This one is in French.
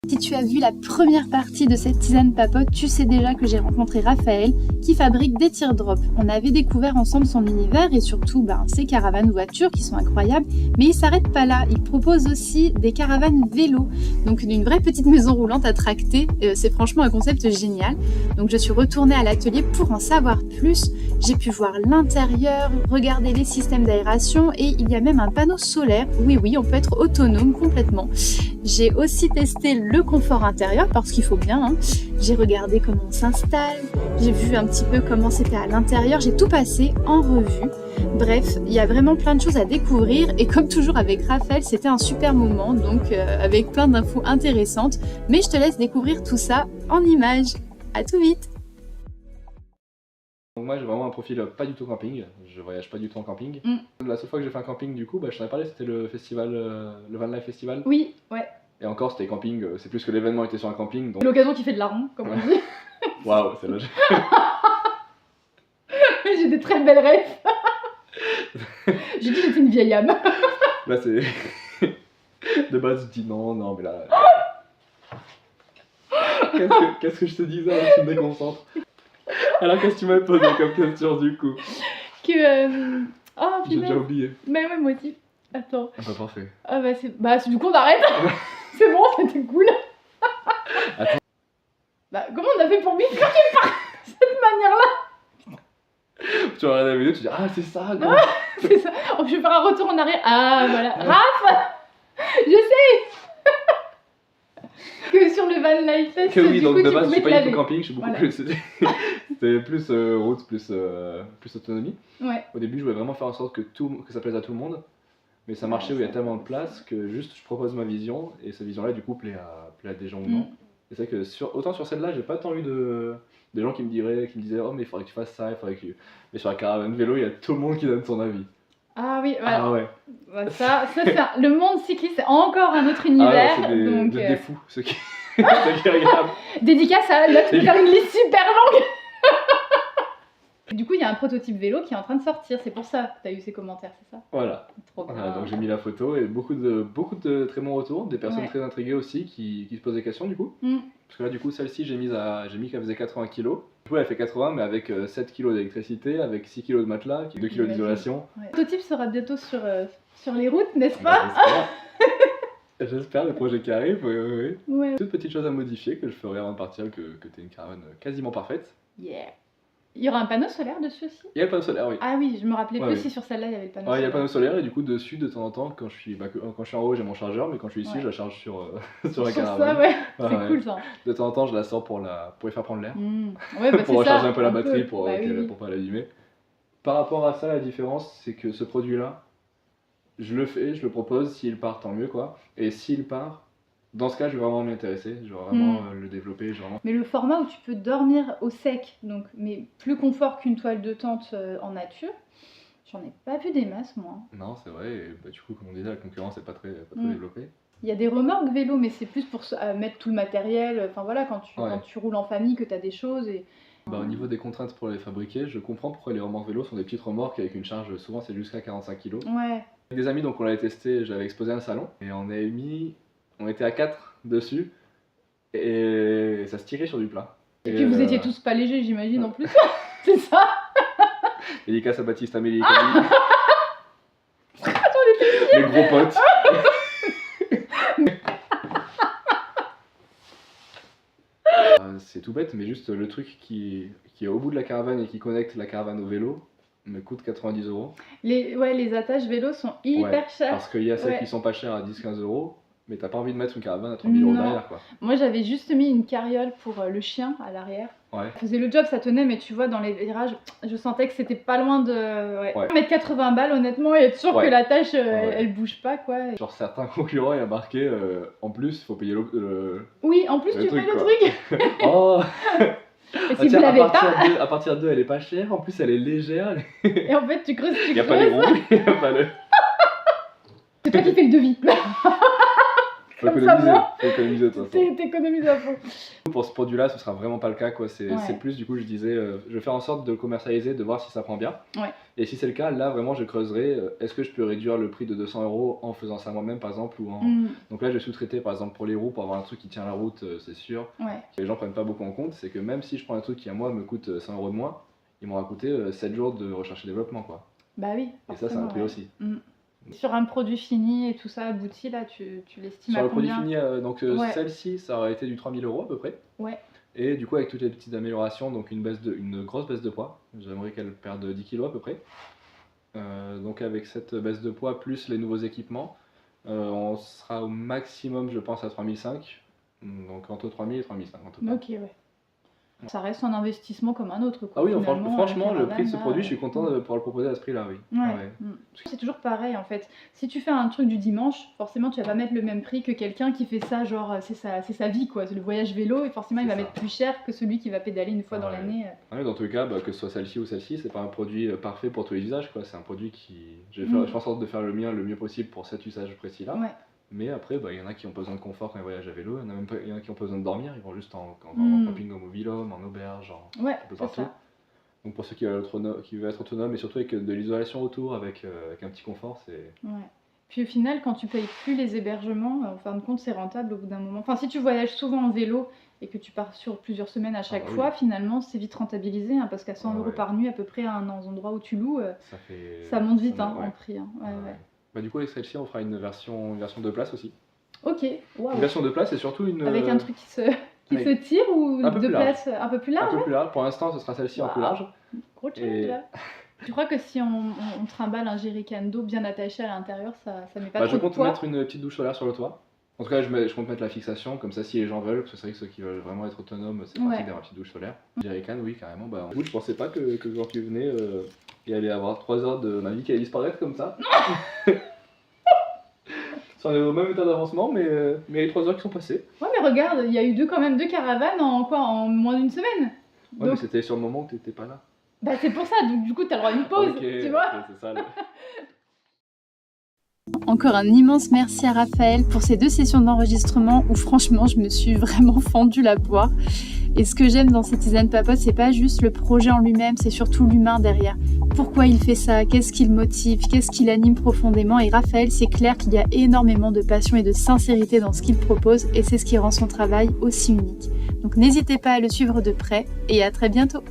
Si tu as vu la première partie de cette tisane papote, tu sais déjà que j'ai rencontré Raphaël qui fabrique des teardrops. On avait découvert ensemble son univers et surtout ses caravanes voitures qui sont incroyables, mais il s'arrête pas là, il propose aussi des caravanes vélo, donc une vraie petite maison roulante à tracter. C'est franchement un concept génial. Donc je suis retournée à l'atelier pour en savoir plus. J'ai pu voir l'intérieur, regarder les systèmes d'aération et il y a même un panneau solaire. Oui, on peut être autonome complètement. J'ai aussi testé le confort intérieur parce qu'il faut bien, hein. J'ai regardé comment on s'installe, j'ai vu un petit peu comment c'était à l'intérieur, j'ai tout passé en revue. Bref, il y a vraiment plein de choses à découvrir et comme toujours avec Raphaël, c'était un super moment, donc avec plein d'infos intéressantes. Mais je te laisse découvrir tout ça en images. À tout vite! Donc moi j'ai vraiment un profil pas du tout camping, je voyage pas du tout en camping. La seule fois que j'ai fait un camping du coup, je t'en ai parlé, c'était le festival, le Van Life Festival. Oui, ouais. Et encore c'était camping, c'est plus que l'événement était sur un camping. Donc... L'occasion qui fait de la ronde, comme on dit. Waouh, c'est logique. J'ai des très belles rêves. J'ai dit que j'étais une vieille âme. Là c'est... De base je dis non mais là... Qu'est-ce que je te disais avant que tu me déconcentres? Alors qu'est-ce que tu m'as posé comme question du coup? Que... Oh, j'ai déjà oublié. Mais ouais, moi aussi. Attends. Ah bah parfait. Ah c'est du coup on arrête. C'est bon, c'était cool. Attends. Comment on a fait pour vivre quand il part cette manière-là? Tu regardes la vidéo, tu dis ah c'est ça quoi. C'est ça. Oh, je vais faire un retour en arrière. Ah voilà. Raph, je sais. Que sur le Van Life Fest, que oui, du donc coup, de base je suis pas du tout laver. camping, je suis beaucoup plus... C'était plus route, plus autonomie. Ouais. Au début je voulais vraiment faire en sorte que ça plaise à tout le monde. Mais ça marchait où il y a tellement de place que juste je propose ma vision et cette vision là du coup plaît à des gens ou non. Et c'est vrai que autant sur celle-là j'ai pas tant eu des gens qui me disaient oh mais il faudrait que tu fasses ça, il faudrait que... Mais sur la caravane vélo il y a tout le monde qui donne son avis. Ah oui, voilà. Ah ouais. Ça le monde cycliste c'est encore un autre univers. Ah ouais, donc des fous ceux qui regardent. Dédicace à là tu peux faire une liste super longue. Du coup, il y a un prototype vélo qui est en train de sortir, c'est pour ça que tu as eu ces commentaires, c'est ça? Voilà. Trop bien. Voilà, donc j'ai mis la photo et beaucoup de très bons retours, des personnes très intriguées aussi qui se posent des questions du coup. Parce que là du coup celle-ci j'ai mis qu'elle faisait 80 kg. Du coup elle fait 80 mais avec 7 kg d'électricité, avec 6 kg de matelas, 2 kg d'isolation. Le prototype sera bientôt sur les routes, n'est-ce pas? J'espère le projet qui arrive, oui. Ouais. Toute petite chose à modifier que je ferai avant de partir, que tu aies une caravane quasiment parfaite. Yeah. Il y aura un panneau solaire dessus aussi? Il y a le panneau solaire, oui. Ah oui, je me rappelais plus si sur celle-là il y avait le panneau solaire. Il y a le panneau solaire et du coup dessus de temps en temps quand je suis en haut j'ai mon chargeur mais quand je suis ici je la charge sur la caravane. Ça, ouais. C'est cool ça. De temps en temps je la sors pour lui faire prendre l'air. Ouais, pour recharger un peu la batterie pour pas l'abîmer. Par rapport à ça la différence c'est que ce produit là, je le propose, s'il part tant mieux quoi. Et s'il part, dans ce cas, je vais vraiment m'y intéresser, je vais vraiment le développer. Mais le format où tu peux dormir au sec, donc, mais plus confort qu'une toile de tente en nature, j'en ai pas vu des masses moi. Non, c'est vrai, et du coup, comme on disait, la concurrence n'est pas très développée. Il y a des remorques vélo, mais c'est plus pour mettre tout le matériel, enfin voilà, quand tu roules en famille, que tu as des choses. Et... au niveau des contraintes pour les fabriquer, je comprends pourquoi les remorques vélo sont des petites remorques avec une charge, souvent c'est jusqu'à 45 kg. Ouais. Avec des amis, donc on l'avait testé, j'avais exposé un salon, et on était à 4 dessus, et ça se tirait sur du plat. Et puis vous étiez tous pas légers, j'imagine, en plus. C'est ça. Dédicace à Baptiste, Amélie et Camille. Les gros potes. C'est tout bête, mais juste le truc qui est au bout de la caravane et qui connecte la caravane au vélo me coûte 90 €. Les attaches vélo sont hyper chères. Parce qu'il y a celles qui sont pas chères à 10-15 €, mais t'as pas envie de mettre une caravane à 30 000 € derrière quoi. Moi j'avais juste mis une carriole pour le chien à l'arrière. Ça faisait le job, ça tenait, mais tu vois dans les virages, je sentais que c'était pas loin de... Mettre 80 balles honnêtement et être sûr que l'attache elle bouge pas quoi. Sur certains concurrents il y a marqué en plus il faut payer le... Oui, en plus tu payes le truc. Oh. Et si vous l'avez pas... à partir de 2 elle est pas chère, en plus elle est légère. Et en fait tu creuses, Il y a pas les roues, il y a pas le... C'est toi qui fais le devis. Comme ça, moi, faut économiser de toute façon. t'économises à fond. Pour ce produit-là, ce sera vraiment pas le cas, quoi. C'est Ouais. plus, du coup, je disais, je vais faire en sorte de le commercialiser, de voir si ça prend bien. Ouais. Et si c'est le cas, là, vraiment, je creuserai, est-ce que je peux réduire le prix de 200 € en faisant ça moi-même, par exemple, ou en... Donc là, je vais sous-traiter, par exemple, pour les roues, pour avoir un truc qui tient la route, c'est sûr. Ouais. Que les gens prennent pas beaucoup en compte, c'est que même si je prends un truc qui, à moi, me coûte 100 € de moins, il m'aura coûté 7 jours de recherche et développement, quoi. Bah oui. Et ça, c'est un prix aussi. Sur un produit fini et tout ça abouti, là, tu l'estimes à Sur le produit combien? fini, donc Ouais. celle-ci, ça aurait été du 3 000 € à peu près. Ouais. Et du coup, avec toutes les petites améliorations, donc une grosse baisse de poids, j'aimerais qu'elle perde 10 kg à peu près. Donc avec cette baisse de poids plus les nouveaux équipements, on sera au maximum, je pense, à 3005. Donc entre 3000 et 3005 en total. Ok, ouais. Ça reste un investissement comme un autre, quoi. Ah oui, non, Finalement, franchement, le caravane, prix de ce là, produit, je suis content de pouvoir le proposer à ce prix-là, oui. Ouais. Ouais. C'est toujours pareil en fait. Si tu fais un truc du dimanche, forcément tu vas pas mettre le même prix que quelqu'un qui fait ça, genre c'est sa vie quoi, c'est le voyage vélo et forcément il C'est va ça. mettre plus cher que celui qui va pédaler une fois dans Ouais. l'année. Ouais, dans tous les cas, que ce soit celle-ci ou celle-ci, c'est pas un produit parfait pour tous les usages, quoi. C'est un produit qui. Je fais en sorte de faire le mien le mieux possible pour cet usage précis-là. Ouais. Mais après, il y en a qui ont besoin de confort quand ils voyagent à vélo, il y en a qui ont besoin de dormir, ils vont juste en camping, en mobil-home, en auberge, Ouais, un peu c'est partout. ça. Donc pour ceux qui veulent être autonomes et surtout avec de l'isolation autour, avec un petit confort, c'est. Ouais. Puis au final, quand tu payes plus les hébergements, en fin de compte, c'est rentable au bout d'un moment. Enfin, si tu voyages souvent en vélo et que tu pars sur plusieurs semaines à chaque fois, finalement, c'est vite rentabilisé, hein, parce qu'à 100 € par nuit, à peu près à un endroit où tu loues, ça monte vite en prix. Hein. Ouais. Du coup, avec celle-ci, on fera une version 2 places aussi. Ok, waouh. Une version 2 places et surtout une. Avec un truc qui se tire ou un peu 2 plus large. places un peu plus large? Un peu plus large. Pour l'instant, ce sera celle-ci en plus large. Gros challenge là. Tu crois que si on trimballe un jerrycan d'eau bien attaché à l'intérieur, ça met pas trop de poids? Je compte mettre une petite douche solaire sur le toit. En tout cas, je compte mettre la fixation, comme ça si les gens veulent, parce que c'est vrai que ceux qui veulent vraiment être autonomes, c'est pratique d'avoir une petite douche solaire. Jerrycan, oui, carrément. En fait, je pensais pas que quand tu venais, il allait avoir 3 heures de ma vie qui allait disparaître comme ça. On est au même état d'avancement, mais il y a les 3 heures qui sont passées. Ouais, mais regarde, il y a eu quand même 2 caravanes en moins d'une semaine. Ouais, donc... mais c'était sur le moment où t'étais pas là. Bah c'est pour ça, donc du coup t'as le droit à une pause, tu vois. C'est ça. Encore un immense merci à Raphaël pour ces 2 sessions d'enregistrement où franchement je me suis vraiment fendu la poire. Et ce que j'aime dans ces tisanes papotes, c'est pas juste le projet en lui-même, c'est surtout l'humain derrière. Pourquoi il fait ça? Qu'est-ce qui le motive? Qu'est-ce qui l'anime profondément? Et Raphaël, c'est clair qu'il y a énormément de passion et de sincérité dans ce qu'il propose et c'est ce qui rend son travail aussi unique. Donc n'hésitez pas à le suivre de près et à très bientôt.